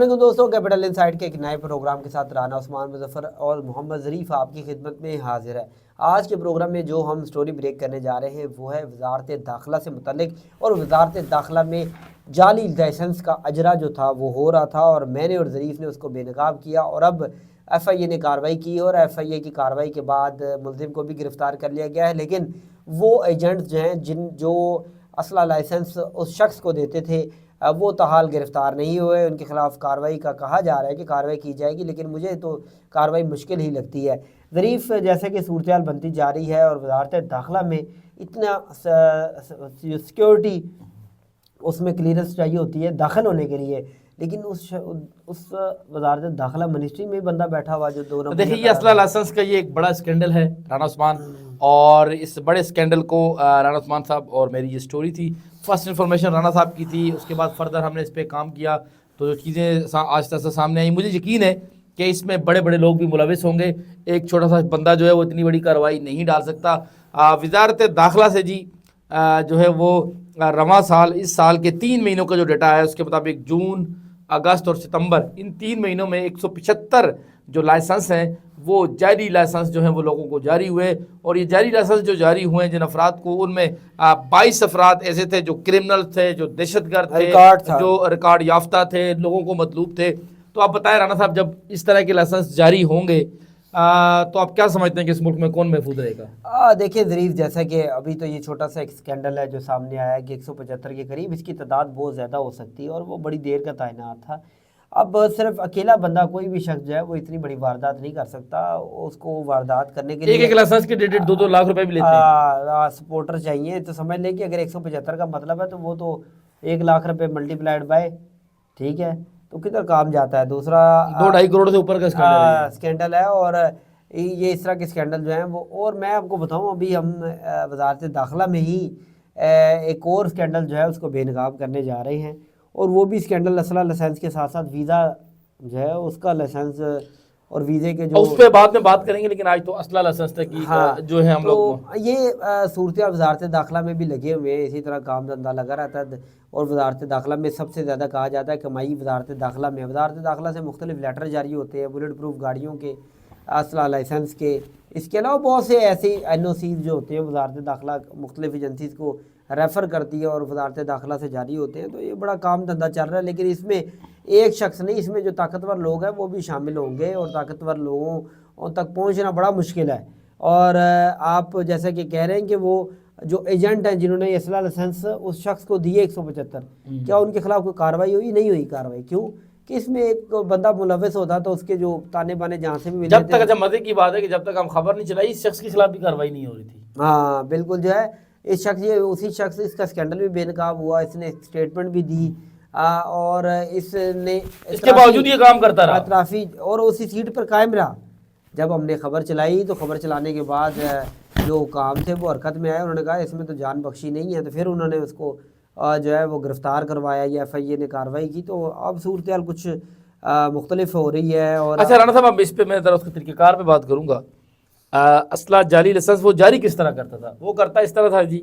دوستوں capital insight کے ایک نئے پروگرام کے ساتھ رانا عثمان مظفر اور محمد ظریف آپ کی خدمت میں حاضر ہے۔ آج کے پروگرام میں جو ہم سٹوری بریک کرنے جا رہے ہیں وہ ہے وزارت داخلہ سے متعلق، اور وزارت داخلہ میں جعلی لائسنس کا اجرا جو تھا وہ ہو رہا تھا، اور میں نے اور ظریف نے اس کو بے نقاب کیا، اور اب ایف آئی اے نے کارروائی کی، اور ایف آئی اے کی کارروائی کے بعد ملزم کو بھی گرفتار کر لیا گیا ہے۔ لیکن وہ ایجنٹس جو ہیں جو اسلحہ لائسنس اس شخص کو دیتے تھے وہ تاحال گرفتار نہیں ہوئے۔ ان کے خلاف کارروائی کا کہا جا رہا ہے کہ کارروائی کی جائے گی، لیکن مجھے تو کارروائی مشکل ہی لگتی ہے۔ ظریف، جیسے کہ صورتحال بنتی جا رہی ہے اور وزارت داخلہ میں اتنا سیکیورٹی اس میں کلیئرنس چاہیے ہوتی ہے داخل ہونے کے لیے، لیکن اس وزارت داخلہ منسٹری میں بندہ بیٹھا ہوا جو دونوں دیکھیے یہ اسلحہ لائسنس کا یہ ایک بڑا اسکینڈل ہے رانا عثمان، اور اس بڑے اسکینڈل کو رانا عثمان صاحب اور میری یہ سٹوری تھی، فرسٹ انفارمیشن رانا صاحب کی تھی، اس کے بعد فردر ہم نے اس پہ کام کیا تو جو چیزیں آہستہ آہستہ سامنے آئیں، مجھے یقین ہے کہ اس میں بڑے بڑے لوگ بھی ملوث ہوں گے۔ ایک چھوٹا سا بندہ جو ہے وہ اتنی بڑی کارروائی نہیں ڈال سکتا۔ وزارت داخلہ سے جی جو ہے وہ رواں سال اس سال کے 3 مہینوں کا جو ڈیٹا ہے اس کے مطابق جون، اگست اور ستمبر، ان 3 مہینوں میں 175 جو لائسنس ہیں وہ جعلی لائسنس جو ہیں وہ لوگوں کو جاری ہوئے، اور یہ جعلی لائسنس جو جاری ہوئے ہیں جن افراد کو، ان میں 22 افراد ایسے تھے جو کرمنل تھے، جو دہشت گرد تھے، جو ریکارڈ یافتہ تھے، لوگوں کو مطلوب تھے۔ تو آپ بتائیں رانا صاحب، جب اس طرح کے لائسنس جاری ہوں گے تو آپ کیا سمجھتے ہیں کہ اس ملک میں کون محفوظ رہے گا؟ دیکھیں ظریف، جیسا کہ ابھی تو یہ چھوٹا سا ایک اسکینڈل ہے جو سامنے آیا ہے کہ 175 کے قریب، اس کی تعداد بہت زیادہ ہو سکتی ہے، اور وہ بڑی دیر کا تعینات تھا۔ اب صرف اکیلا بندہ کوئی بھی شخص جو ہے وہ اتنی بڑی واردات نہیں کر سکتا، اس کو واردات کرنے کے لیے ایک لائسنس کے 1.5-2 لاکھ روپے بھی لیتے ہیں، سپورٹر چاہیے۔ تو سمجھ لیں کہ اگر 175 کا مطلب ہے تو وہ تو 1 لاکھ روپے ملٹی پلائڈ بائی، ٹھیک ہے، تو کدھر کام جاتا ہے۔ دوسرا 2-2.5 کروڑ سے اوپر کا اسکینڈل ہے، اور یہ اس طرح کے اسکینڈل جو ہیں وہ، اور میں آپ کو بتاؤں ابھی ہم وزارت داخلہ میں ہی ایک اور اسکینڈل جو ہے اس کو بے نقاب کرنے جا رہے ہیں، اور وہ بھی اسکینڈل اسلحہ لائسنس کے ساتھ ساتھ ویزا جو ہے اس کا لائسنس اور ویزے کے جو، اس پہ بعد میں بات کریں گے، لیکن آج تو اسلحہ لائسنس تک کی جو ہے ہم لوگ یہ صورتحال وزارت داخلہ میں بھی لگے ہوئے ہیں، اسی طرح کام دھندا لگا رہتا ہے، اور وزارت داخلہ میں سب سے زیادہ کہا جاتا ہے کمائی وزارت داخلہ میں۔ وزارت داخلہ سے مختلف لیٹر جاری ہوتے ہیں بلٹ پروف گاڑیوں کے، اسلحہ لائسنس کے، اس کے علاوہ بہت سے ایسے این او سیز جو ہوتے ہیں وزارت داخلہ مختلف ایجنسیز کو ریفر کرتی ہے اور وزارت داخلہ سے جاری ہوتے ہیں۔ تو یہ بڑا کام دھندا چل رہا ہے، لیکن اس میں ایک شخص نہیں، اس میں جو طاقتور لوگ ہیں وہ بھی شامل ہوں گے، اور طاقتور لوگوں تک پہنچنا بڑا مشکل ہے۔ اور آپ جیسا کہ کہہ رہے ہیں کہ وہ جو ایجنٹ ہیں جنہوں نے اسلحہ لائسنس اس شخص کو دیے 175، کیا ان کے خلاف کوئی کارروائی ہوئی؟ نہیں ہوئی کارروائی۔ کیوں کہ اس میں ایک بندہ ملوث ہوتا تو اس کے جو تانے بانے جہاں سے بھی ملے جب تک، اچھا مزے کی بات ہے کہ جب تک ہم خبر نہیں چلائی اس شخص کے خلاف بھی کارروائی نہیں ہو رہی تھی۔ ہاں بالکل، جو ہے اس شخص، یہ اسی شخص، اس کا اسکینڈل بھی بے نقاب ہوا، اس نے اسٹیٹمنٹ بھی دی، اور اس نے اس کے باوجود یہ کام کرتا رہا اطرافی، اور اسی سیٹ پر قائم رہا۔ جب ہم نے خبر چلائی تو خبر چلانے کے بعد جو کام تھے وہ حرکت میں آئے، انہوں نے کہا اس میں تو جان بخشی نہیں ہے، تو پھر انہوں نے اس کو جو ہے وہ گرفتار کروایا، یا ایف آئی اے نے کارروائی کی۔ تو اب صورتحال کچھ مختلف ہو رہی ہے۔ اور اچھا رانا صاحب، اب اس پہ میں ذرا اس کے طریقہ کار پہ بات کروں گا۔ اسلحہ جعلی لائسنس وہ جاری کس طرح کرتا تھا؟ وہ کرتا اس طرح تھا جی،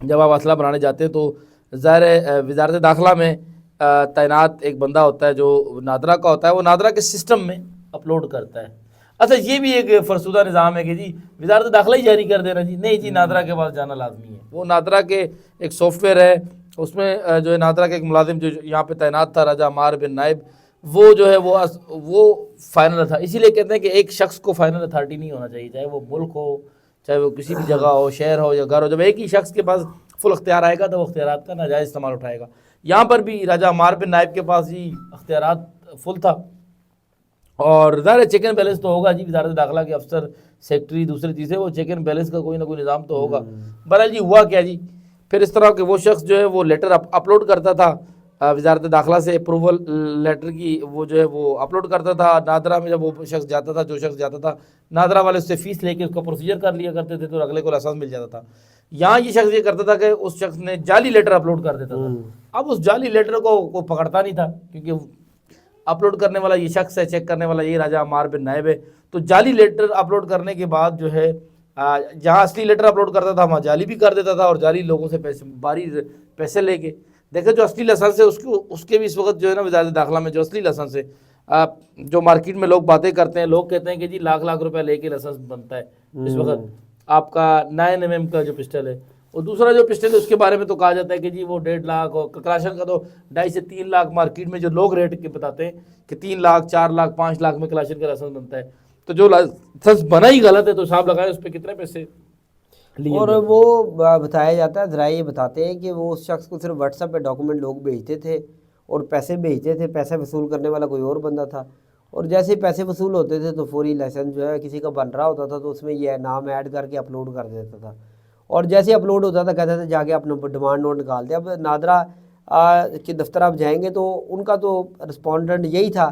جب آپ اسلحہ بنانے جاتے ہیں تو ظاہر وزارت داخلہ میں تعینات ایک بندہ ہوتا ہے جو نادرا کا ہوتا ہے، وہ نادرا کے سسٹم میں اپلوڈ کرتا ہے۔ اچھا یہ بھی ایک فرسودہ نظام ہے کہ جی وزارت داخلہ ہی جاری کر دینا، جی نہیں جی، نادرا کے پاس جانا لازمی ہے۔ وہ نادرا کے ایک سافٹ ویئر ہے، اس میں جو ہے نادرا کے ایک ملازم جو یہاں پہ تعینات تھا، راجہ عمار بن نائب، وہ جو ہے وہ فائنل تھا۔ اسی لیے کہتے ہیں کہ ایک شخص کو فائنل اتھارٹی نہیں ہونا چاہیے، چاہے وہ ملک ہو، چاہے وہ کسی بھی جگہ ہو، شہر ہو یا گھر ہو۔ جب ایک ہی شخص کے پاس فل اختیار آئے گا تو وہ اختیارات کا ناجائز استعمال اٹھائے گا۔ یہاں پر بھی راجہ عمار بن نائب کے پاس ہی اختیارات فل تھا، اور ظاہر چیک اینڈ بیلنس تو ہوگا جی، وزارت داخلہ کے افسر، سیکٹری، دوسری چیزیں، وہ چیک اینڈ بیلنس کا کوئی نہ کوئی نظام تو ہوگا۔ بہرحال جی ہوا کیا جی، پھر اس طرح کہ وہ شخص جو ہے وہ لیٹر اپلوڈ کرتا تھا وزارت داخلہ سے، اپروول لیٹر کی، وہ جو ہے وہ اپلوڈ کرتا تھا نادرا میں۔ جب وہ شخص جاتا تھا، جو شخص جاتا تھا، نادرا والے اس سے فیس لے کے اس کا پروسیجر کر لیا کرتے تھے، تو اگلے کو لائسنس مل جاتا تھا۔ یہاں یہ شخص یہ کرتا تھا کہ اس شخص نے جعلی لیٹر اپلوڈ کر دیتا تھا۔ اب اس جعلی لیٹر کو کوئی پکڑتا نہیں تھا، کیونکہ اپلوڈ کرنے والا یہ شخص ہے، چیک کرنے والا یہ راجہ عمار بن نائب ہے۔ تو جعلی لیٹر اپلوڈ کرنے کے بعد جو ہے جہاں اصلی لیٹر اپلوڈ کرتا تھا وہاں جعلی بھی کر دیتا تھا، اور جعلی لوگوں سے پیسے لے کے دیکھیں جو اصلی لائسنس ہے اس کے بھی اس وقت جو ہے نا وزارت داخلہ میں جو اصلی لائسنس ہے، جو مارکیٹ میں لوگ باتیں کرتے ہیں، لوگ کہتے ہیں کہ جی لاکھ روپے لے کے لائسنس بنتا ہے اس وقت آپ کا 9mm کا جو پسٹل ہے، اور دوسرا جو پسٹل ہے اس کے بارے میں تو کہا جاتا ہے کہ جی وہ 1.5 لاکھ، اور کلاشن کا تو 2.5 سے 3 لاکھ مارکیٹ میں جو لوگ ریٹ کے بتاتے ہیں کہ 3 لاکھ 4 لاکھ 5 لاکھ میں کلاشن کا لائسنس بنتا ہے. تو جو لائسنس بنا ہی غلط ہے تو حساب لگائیں اس پہ کتنے پیسے لیے. اور وہ بتایا جاتا ہے، ذرائع یہ بتاتے ہیں کہ وہ اس شخص کو صرف واٹس ایپ پہ ڈاکومنٹ لوگ بھیجتے تھے اور پیسے بھیجتے تھے، پیسے وصول کرنے والا کوئی اور بندہ تھا، اور جیسے پیسے وصول ہوتے تھے تو فوری لائسنس جو ہے کسی کا بن رہا ہوتا تھا تو اس میں یہ نام ایڈ کر کے اپلوڈ کر دیتا تھا، اور جیسے اپلوڈ ہوتا تھا کہتے تھے جا کے اپنا ڈیمانڈ نوٹ نکال دیں. اب نادرا کے دفتر آپ جائیں گے تو ان کا تو رسپونڈنٹ یہی تھا،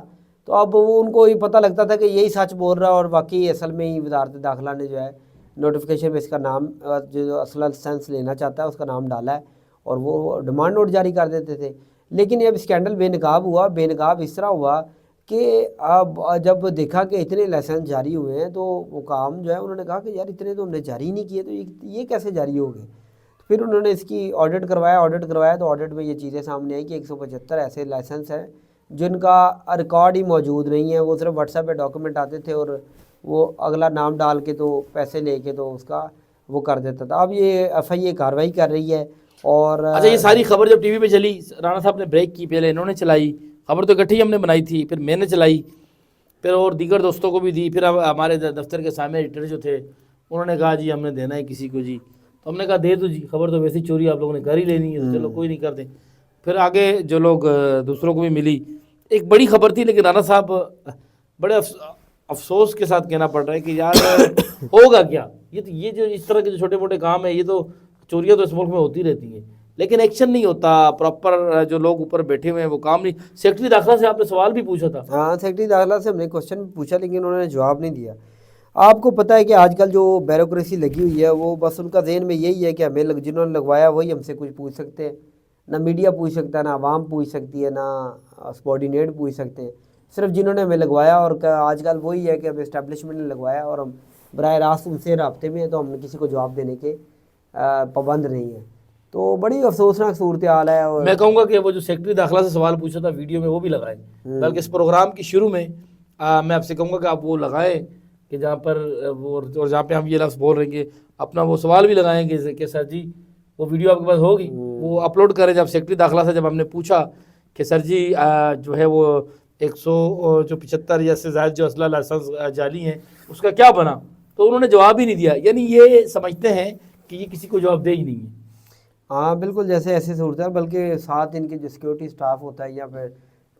تو اب وہ ان کو یہ پتہ لگتا تھا کہ یہی سچ بول رہا ہے، اور باقی اصل میں ہی وزارت داخلہ نے جو ہے نوٹیفیکیشن میں اس کا نام جو اصل لائسنس لینا چاہتا ہے اس کا نام ڈالا ہے اور وہ ڈیمانڈ نوٹ جاری کر دیتے تھے. لیکن اب اسکینڈل بے نقاب ہوا، بے نقاب اس طرح ہوا کہ اب جب دیکھا کہ اتنے لائسنس جاری ہوئے ہیں تو وہ کام جو ہے انہوں نے کہا کہ یار اتنے تو ہم نے جاری نہیں کیے، تو یہ کیسے جاری ہو گئے. پھر انہوں نے اس کی آڈٹ کروایا تو آڈٹ میں یہ چیزیں سامنے آئی کہ 175 ایسے لائسنس ہیں جن کا ریکارڈ ہی موجود نہیں ہے، وہ صرف واٹس ایپ پہ ڈاکومنٹ آتے تھے اور وہ اگلا نام ڈال کے تو پیسے لے کے تو اس کا وہ کر دیتا تھا. اب یہ ایف آئی اے کارروائی کر رہی ہے. اور اچھا یہ ساری خبر جب ٹی وی پہ چلی، رانا صاحب نے بریک کی، پہلے انہوں نے چلائی خبر، تو اکٹھی ہم نے بنائی تھی، پھر میں نے چلائی، پھر اور دیگر دوستوں کو بھی دی، پھر ہمارے دفتر کے سامنے ایڈیٹر جو تھے انہوں نے کہا جی ہم نے دینا ہے کسی کو جی، تو ہم نے کہا دے دو جی، خبر تو ویسی چوری آپ لوگوں نے کر ہی لینی ہے تو چلو کوئی نہیں کر دیں. پھر آگے جو لوگ دوسروں کو بھی ملی، ایک بڑی خبر تھی، لیکن رانا صاحب بڑے افسوس کے ساتھ کہنا پڑ رہا ہے کہ یار ہوگا کیا، یہ جو اس طرح کے جو چھوٹے موٹے کام ہیں، یہ تو چوریاں تو اس ملک میں ہوتی رہتی ہیں لیکن ایکشن نہیں ہوتا پراپر، جو لوگ اوپر بیٹھے ہوئے ہیں وہ کام نہیں. سیکرٹری داخلہ سے آپ نے سوال بھی پوچھا تھا. ہاں سیکرٹری داخلہ سے ہم نے کوشچن پوچھا لیکن انہوں نے جواب نہیں دیا. آپ کو پتہ ہے کہ آج کل جو بیوروکریسی لگی ہوئی ہے وہ بس ان کا ذہن میں یہی ہے کہ ہمیں جنہوں نے لگوایا وہی ہم سے کچھ پوچھ سکتے ہیں. نہ میڈیا پوچھ سکتا ہے، نہ عوام پوچھ سکتی ہے، نہ سبارڈینیٹ پوچھ سکتے ہیں. صرف جنہوں نے ہمیں لگوایا، اور آج کل وہی ہے کہ ہمیں اسٹیبلشمنٹ نے لگوایا اور ہم براہ راست ان سے رابطے میں ہیں تو ہم کسی کو جواب دینے کے پابند نہیں ہیں. تو بڑی افسوسناک صورتحال ہے. اور میں کہوں گا کہ وہ جو سیکرٹری داخلہ سے سوال پوچھا تھا ویڈیو میں وہ بھی لگائیں، بلکہ اس پروگرام کی شروع میں میں آپ سے کہوں گا کہ آپ وہ لگائیں کہ جہاں پر وہ، اور جہاں پہ ہم یہ لفظ بول رہے ہیں کہ اپنا وہ سوال بھی لگائیں کہ سر جی وہ ویڈیو آپ کے پاس ہوگی وہ اپلوڈ کریں. جب سیکرٹری داخلہ سے جب ہم نے پوچھا کہ سر جی جو ہے وہ 175 یا سے زائد جو اسلحہ لائسنس جعلی ہیں اس کا کیا بنا، تو انہوں نے جواب ہی نہیں دیا. یعنی یہ سمجھتے ہیں کہ یہ کسی کو جواب دے ہی نہیں ہے. ہاں بالکل جیسے ایسی صورت ہے، بلکہ ساتھ ان کے جو سیکیورٹی سٹاف ہوتا ہے یا پھر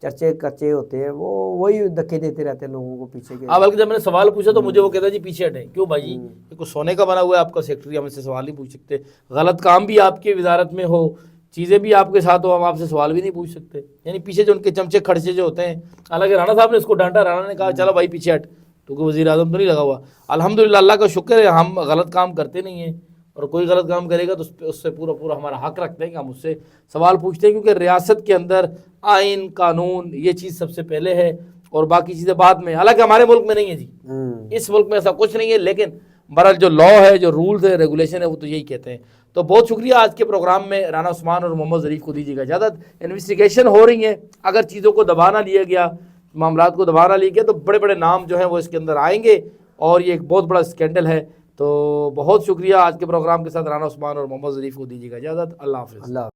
چرچے کچے ہوتے ہیں وہ وہی دھکے دیتے رہتے ہیں لوگوں کو پیچھے کے. ہاں بلکہ جب میں نے سوال پوچھا تو مجھے وہ کہتا جی پیچھے ہٹیں. کیوں بھائی جی یہ کچھ سونے کا بنا ہوا ہے آپ کا سیکرٹری، ہم اس سے سوال نہیں پوچھ سکتے. غلط کام بھی آپ کی وزارت میں ہو، چیزیں بھی آپ کے ساتھ ہو، ہم آپ سے سوال بھی نہیں پوچھ سکتے. یعنی پیچھے جو ان کے چمچے کھڑچے جو ہوتے ہیں، حالانکہ رانا صاحب نے اس کو ڈانٹا، رانا نے کہا چلو بھائی پیچھے ہٹ، تو کوئی وزیر اعظم تو نہیں لگا ہوا. الحمدللہ اللہ کا شکر ہے ہم غلط کام کرتے نہیں ہیں، اور کوئی غلط کام کرے گا تو اس سے پورا ہمارا حق رکھتے ہیں کہ ہم اس سے سوال پوچھتے ہیں، کیونکہ ریاست کے اندر آئین قانون یہ چیز سب سے پہلے ہے اور باقی چیزیں بعد میں. حالانکہ ہمارے ملک میں نہیں ہے جی، اس ملک میں ایسا کچھ نہیں ہے، لیکن بہرحال جو لا ہے، جو رولز ہے، ریگولیشن ہے، وہ تو یہی کہتے ہیں. تو بہت شکریہ. آج کے پروگرام میں رانا عثمان اور محمد ظریف کو دیجیے گا اجازت. انویسٹیگیشن ہو رہی ہیں، اگر چیزوں کو دبا نہ لیا گیا، معاملات کو دبا نہ لیا گیا تو بڑے بڑے نام جو ہیں وہ اس کے اندر آئیں گے اور یہ ایک بہت بڑا اسکینڈل ہے. تو بہت شکریہ. آج کے پروگرام کے ساتھ رانا عثمان اور محمد ظریف کو دیجیے گا اجازت. اللہ حافظ.